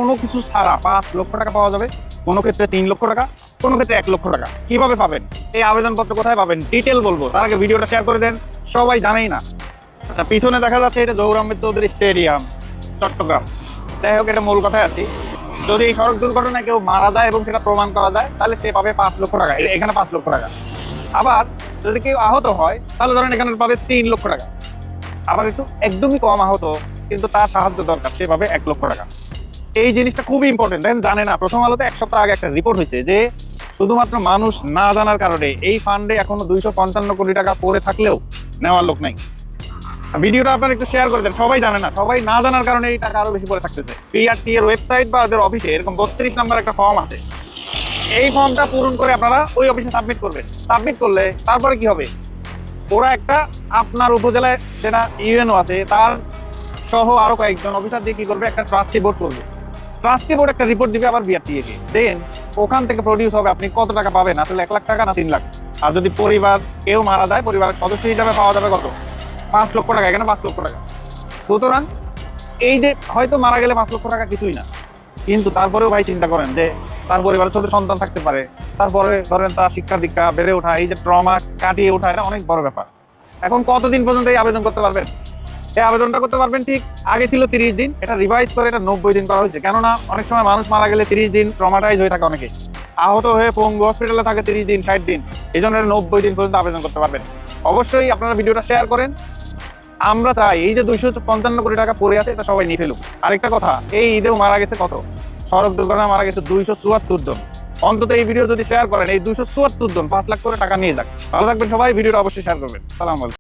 কোনো কিছু ছাড়া 5 লক্ষ টাকা পাওয়া যাবে, কোনো ক্ষেত্রে 3 লক্ষ টাকা, কোনো ক্ষেত্রে 1 লক্ষ টাকা। কিভাবে পাবেন, এই আবেদনপত্র কোথায় পাবেন ডিটেল বলবো, তার আগে ভিডিওটা শেয়ার করে দেন, সবাই জানেই না। আচ্ছা, পিছনে দেখা যাচ্ছে এটা জহুর আহমেদ চৌধুরী স্টেডিয়াম, চট্টগ্রাম। যাই হোক, এটা মূল কথায় আসি। যদি এই সড়ক দুর্ঘটনায় কেউ মারা যায় এবং সেটা প্রমাণ করা যায়, তাহলে সে পাবে 5 লক্ষ টাকা, এখানে 5 লক্ষ টাকা। আবার যদি কেউ আহত হয়, তাহলে ধরেন এখানে পাবে 3 লক্ষ টাকা। আবার একটু একদমই কম আহত কিন্তু তার সাহায্য দরকার, সে পাবে 1 লক্ষ টাকা। এই জিনিসটা খুবই ইম্পর্টেন্ট। দেখেন, জানে না, প্রথম আলোতে 1 সপ্তাহ আগে একটা রিপোর্ট হয়েছে যে শুধুমাত্র মানুষ না জানার কারণে এই ফান্ডে এখনো 255 কোটি টাকা পড়ে থাকলেও নেওয়ার লোক নাই। ভিডিওটা আপনারা একটু শেয়ার করে দেন, সবাই জানে না, সবাই না জানার কারণে এই টাকা আরো বেশি পড়ে থাকতেছে। পিআরটি এর ওয়েবসাইট বা ওদের অফিসে এরকম 32 নাম্বার একটা ফর্ম আছে, এই ফর্মটা পূরণ করে আপনারা ওই অফিসে সাবমিট করবেন। সাবমিট করলে তারপরে কি হবে, ওরা একটা আপনার উপজেলায় যেটা ইউএনও আছে তার সহ আরো কয়েকজন অফিসার দিয়ে কি করবে, একটা ট্রাস্টি বোর্ড করবে। ট্রাস্টি বোর্ড একটা রিপোর্ট দিবে আবার বিআরটিএ কে, দেন ওখান থেকে প্রডিউস হবে আপনি কত টাকা পাবেন, আসলে 1 লাখ টাকা না 3 লাখ। আর যদি পরিবার কেউ মারা যায়, পরিবারের সদস্য হিসাবে পাওয়া যাবে কত, 5 লক্ষ টাকা, এখানে 5 লক্ষ টাকা। সুতরাং এই যে হয়তো মারা গেলে 5 লক্ষ টাকা কিছুই না, কিন্তু তারপরেও ভাই চিন্তা করেন যে তার পরিবারের ছোট সন্তান থাকতে পারে, তারপরে ধরেন তার শিক্ষা দীক্ষা বেড়ে ওঠা, এই যে ট্রমা কাটিয়ে ওঠা, এটা অনেক বড় ব্যাপার। এখন কতদিন পর্যন্ত এই আবেদন করতে পারবেন, এই আবেদনটা করতে পারবেন ঠিক আগে ছিল 30 দিন, এটা রিভাইজ করে এটা 90 দিন করা হয়েছে। কেননা অনেক সময় মানুষ মারা গেলে 30 দিন ট্রমাটাইজ হয়ে থাকে, অনেকে আহত হয়ে পঙ্গু হসপিটালে থাকে 30 দিন 60 দিন, এই জন্য 90 দিন পর্যন্ত আবেদন করতে পারবেন। অবশ্যই আপনারা ভিডিওটা শেয়ার করেন। আমরা চাই এই যে 255 কোটি টাকা পড়ে আছে এটা সবাই নিয়ে ফেলুক। আরেকটা কথা, এই ঈদেও মারা গেছে কত, সড়ক দুর্ঘটনায় মারা গেছে 274 জন। অন্তত এই ভিডিও যদি শেয়ার করেন, এই 274 জন 5 লাখ করে টাকা নিয়ে যাক। ভালো থাকবেন সবাই, ভিডিওটা অবশ্যই শেয়ার করবেন। সালাম আলাইকুম।